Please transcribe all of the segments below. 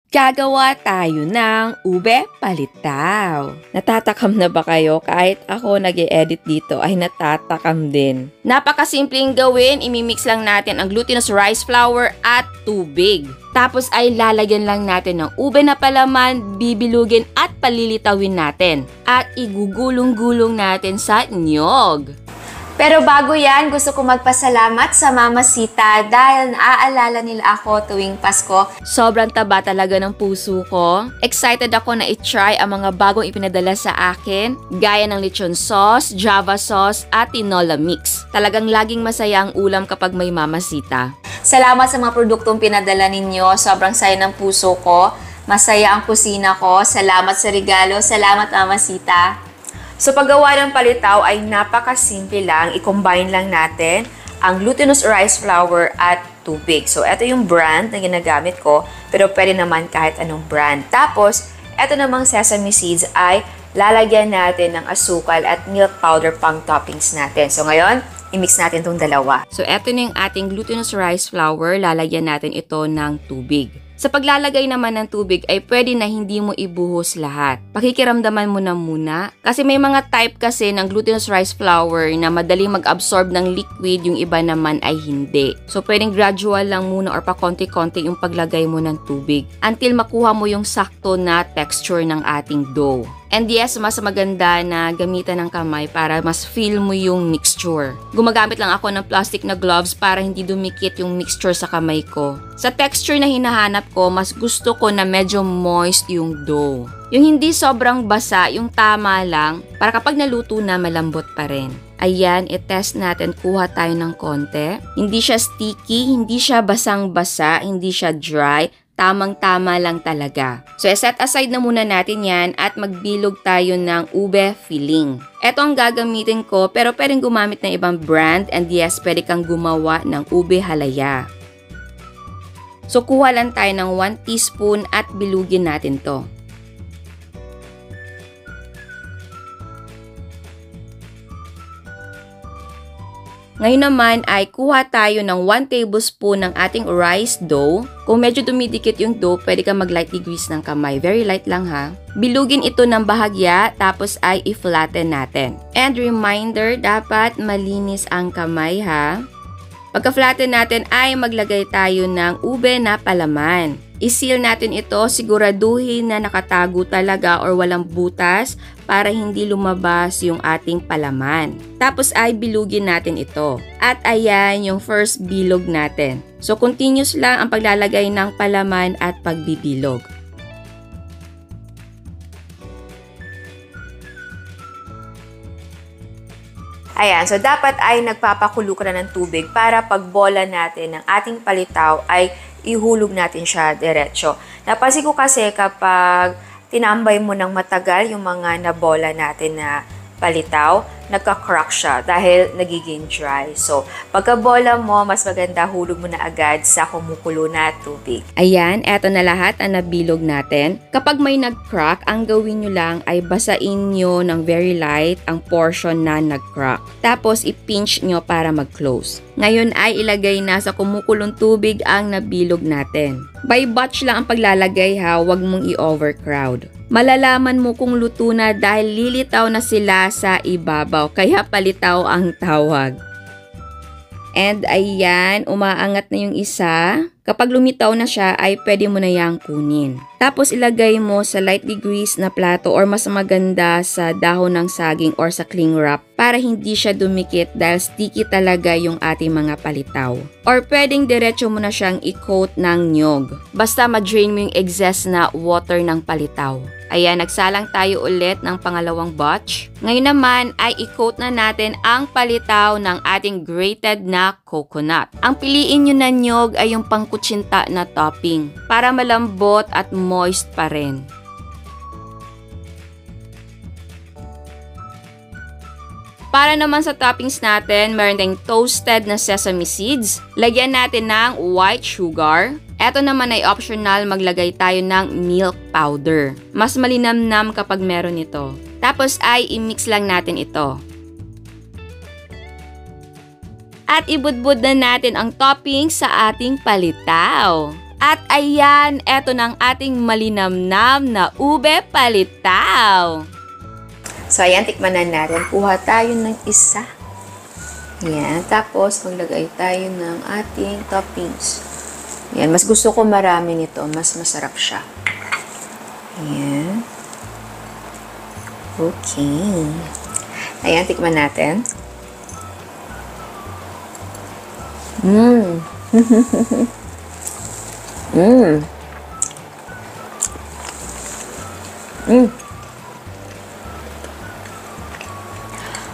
Gagawa tayo ng ube palitaw. Natatakam na ba kayo? Kahit ako nag-e-edit dito ay natatakam din. Napakasimpleng gawin, imimix lang natin ang glutinous rice flour at tubig. Tapos ay lalagyan lang natin ng ube na palaman, bibilugin at palilitawin natin. At igugulong-gulong natin sa niyog. Pero bago yan, gusto ko magpasalamat sa Mama Sita dahil naaalala nila ako tuwing Pasko. Sobrang taba talaga ng puso ko. Excited ako na i-try ang mga bagong ipinadala sa akin, gaya ng lechon sauce, java sauce, at tinola mix. Talagang laging masaya ang ulam kapag may Mama Sita. Salamat sa mga produktong pinadala ninyo. Sobrang saya ng puso ko. Masaya ang kusina ko. Salamat sa regalo. Salamat, Mama Sita. So paggawa ng palitaw ay napakasimple lang. I-combine lang natin ang glutinous rice flour at tubig. So ito yung brand na ginagamit ko, pero pwede naman kahit anong brand. Tapos, ito namang sesame seeds ay lalagyan natin ng asukal at milk powder pang toppings natin. So ngayon, i-mix natin itong dalawa. So ito na yung ating glutinous rice flour. Lalagyan natin ito ng tubig. Sa paglalagay naman ng tubig ay pwede na hindi mo ibuhos lahat. Pakikiramdaman mo na muna. Kasi may mga type kasi ng glutinous rice flour na madaling mag-absorb ng liquid, yung iba naman ay hindi. So pwedeng gradual lang muna or pa konti-konti yung paglagay mo ng tubig until makuha mo yung sakto na texture ng ating dough. And yes, mas maganda na gamitan ng kamay para mas feel mo yung mixture. Gumagamit lang ako ng plastic na gloves para hindi dumikit yung mixture sa kamay ko. Sa texture na hinahanap ko, mas gusto ko na medyo moist yung dough. Yung hindi sobrang basa, yung tama lang, para kapag naluto na malambot pa rin. Ayan, i-test natin, kuha tayo ng konti. Hindi siya sticky, hindi siya basang-basa, hindi siya dry. Tamang-tama lang talaga. So, set aside na muna natin yan at magbilog tayo ng ube filling. Ito ang gagamitin ko pero pwedeng gumamit ng ibang brand and yes, pwede kang gumawa ng ube halaya. So, kuha lang tayo ng 1 teaspoon at bilugin natin to. Ngayon naman ay kuha tayo ng 1 tablespoon ng ating rice dough. Kung medyo dumidikit yung dough, pwede ka mag-lightly grease ng kamay. Very light lang ha. Bilugin ito ng bahagya, tapos ay i-flatten natin. And reminder, dapat malinis ang kamay ha. Pagka-flatten natin ay maglagay tayo ng ube na palaman. I-seal natin ito, siguraduhin na nakatago talaga or walang butas para hindi lumabas yung ating palaman. Tapos ay bilugin natin ito. At ayan yung first bilog natin. So continuous lang ang paglalagay ng palaman at pagbibilog. Ayan, so dapat ay nagpapakulo ka na ng tubig para pagbola natin ng ating palitaw ay ihulog natin siya diretso. Napansin ko kasi kapag tinambay mo ng matagal yung mga nabola natin na palitaw, nagka-crack siya dahil nagiging dry. So, pagka-bola mo, mas maganda hulog mo na agad sa kumukulo na tubig. Ayan, eto na lahat ang nabilog natin. Kapag may nag-crack, ang gawin nyo lang ay basain nyo ng very light ang portion na nag-crack. Tapos, i-pinch nyo para mag-close. Ngayon ay ilagay na sa kumukulong tubig ang nabilog natin. By batch lang ang paglalagay ha, huwag mong i-overcrowd. Malalaman mo kung luto na dahil lilitaw na sila sa ibabaw, kaya palitaw ang tawag. And ayan, umaangat na yung isa. Kapag lumitaw na siya, ay pwede mo na yang kunin. Tapos ilagay mo sa lightly greased na plato or mas maganda sa dahon ng saging or sa cling wrap para hindi siya dumikit dahil sticky talaga yung ating mga palitaw. Or pwedeng diretso mo na siyang i-coat ng nyog. Basta ma-drain mo yung excess na water ng palitaw. Ayan, nagsalang tayo ulit ng pangalawang batch. Ngayon naman ay i-coat na natin ang palitaw ng ating grated na coconut. Ang piliin nyo na nyog ay yung pangkutsinta na topping para malambot at moist pa rin. Para naman sa toppings natin, meron tayong toasted na sesame seeds. Lagyan natin ng white sugar. Ito naman ay optional, maglagay tayo ng milk powder. Mas malinamnam kapag meron ito. Tapos ay i-mix lang natin ito. At ibudbud na natin ang toppings sa ating palitaw. At ayan, eto na ang ating malinamnam na ube palitaw. So, ayan, tikman na natin. Kuha tayo ng isa. Ayan, tapos maglagay tayo ng ating toppings. Ayan, mas gusto ko marami nito. Mas masarap siya. Ayan. Okay. Ayan, tikman natin.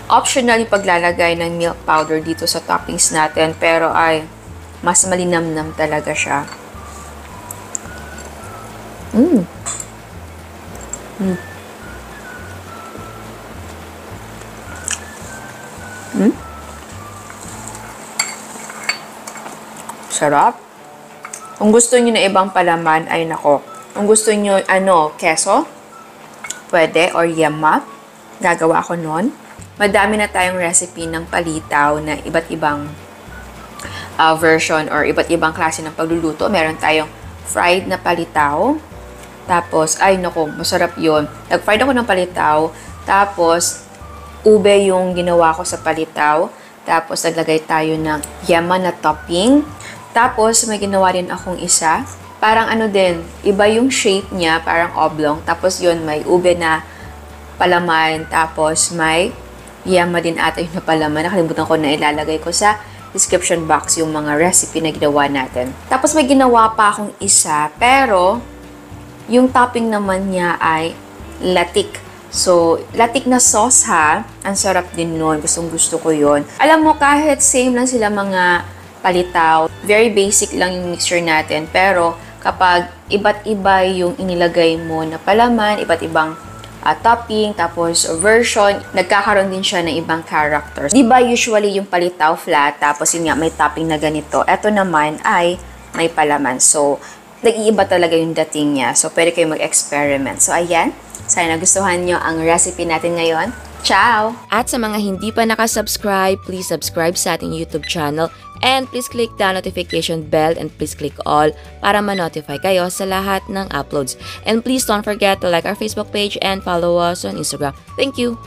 Optional yung paglalagay ng milk powder dito sa toppings natin, pero ay mas malinamnam talaga siya. Sarap. Kung gusto niyo na ibang palaman, ay nako. Kung gusto niyo keso, pwede, or yema, gagawa ako nun. Madami na tayong recipe ng palitaw na iba't ibang version or iba't ibang klase ng pagluluto. Meron tayong fried na palitaw. Tapos, ay nako, masarap yun. Nag-fried ako ng palitaw. Tapos, ube yung ginawa ko sa palitaw. Tapos, naglagay tayo ng yema na topping. Tapos, may ginawa rin akong isa. Parang iba yung shape niya, parang oblong. Tapos yun, may ube na palaman. Tapos, may yema din ata yung napalaman. Nakalimutan ko na ilalagay ko sa description box yung mga recipe na ginawa natin. Tapos may ginawa pa akong isa, pero yung topping naman niya ay latik. So, latik na sauce ha. Ang sarap din nun. Gustong gusto ko yun. Alam mo, kahit same lang sila mga palitaw, very basic lang yung mixture natin. Pero kapag iba't iba yung inilagay mo na palaman, iba't ibang topping, tapos version, nagkakaroon din siya ng ibang characters. Diba usually yung palitaw flat, tapos yun nga may topping na ganito. Ito naman ay may palaman. So, nag-iiba talaga yung dating niya. So, pwede kayo mag-experiment. So, ayan. Sana nagustuhan nyo ang recipe natin ngayon. Ciao! At sa mga hindi pa nakasubscribe, please subscribe sa ating YouTube channel and please click the notification bell and please click all para ma-notify kayo sa lahat ng uploads. And please don't forget to like our Facebook page and follow us on Instagram. Thank you!